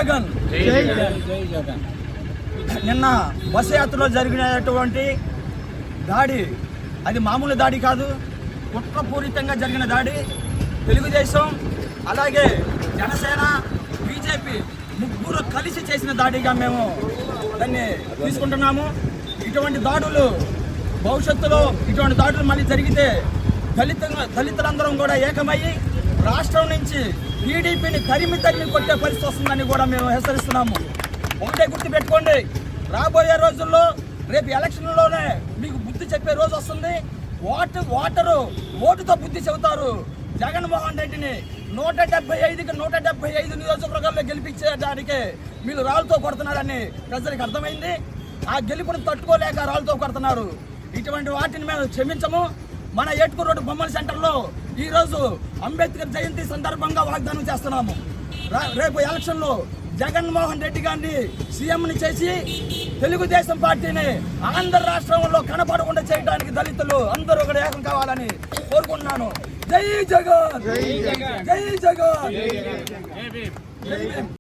జగన్ నిన్న బస్సు యాత్రలో జరిగినటువంటి దాడి అది మామూలు దాడి కాదు, కుట్రపూరితంగా జరిగిన దాడి. తెలుగుదేశం అలాగే జనసేన బీజేపీ ముగ్గురు కలిసి చేసిన దాడిగా మేము దాన్ని తీసుకుంటున్నాము. ఇటువంటి దాడులు భవిష్యత్తులో ఇటువంటి దాడులు మళ్ళీ జరిగితే దళితులందరం కూడా ఏకమయ్యి రాష్ట్రం నుంచి టీడీపీని తరిమి కొట్టే పరిస్థితి వస్తుందని కూడా మేము హెచ్చరిస్తున్నాము. ఒకటే గుర్తుపెట్టుకోండి, రాబోయే రోజుల్లో రేపు ఎలక్షన్లోనే మీకు బుద్ధి చెప్పే రోజు వస్తుంది. ఓటరు ఓటుతో బుద్ధి చెబుతారు. జగన్మోహన్ రెడ్డిని 175కి 175 నియోజకవర్గాల్లో గెలిపించేదానికి మీరు రాళ్ళతో కొడుతున్నారని ప్రజలకు అర్థమైంది. ఆ గెలుపును తట్టుకోలేక రాళ్ళతో కొడుతున్నారు. ఇటువంటి వాటిని మేము క్షమించము. మన ఏటుకూరు రోడ్డు బొమ్మల సెంటర్లో ఈరోజు అంబేద్కర్ జయంతి సందర్భంగా వాగ్దానం చేస్తున్నాము. రేపు ఎలక్షన్లో జగన్మోహన్ రెడ్డి గారిని సీఎంని చేసి తెలుగుదేశం పార్టీని ఆంధ్ర రాష్ట్రంలో కనపడకుండా చేయడానికి దళితులు అందరూ కూడా ఏకం కావాలని కోరుకుంటున్నాను. జై జగన్, జై జగన్.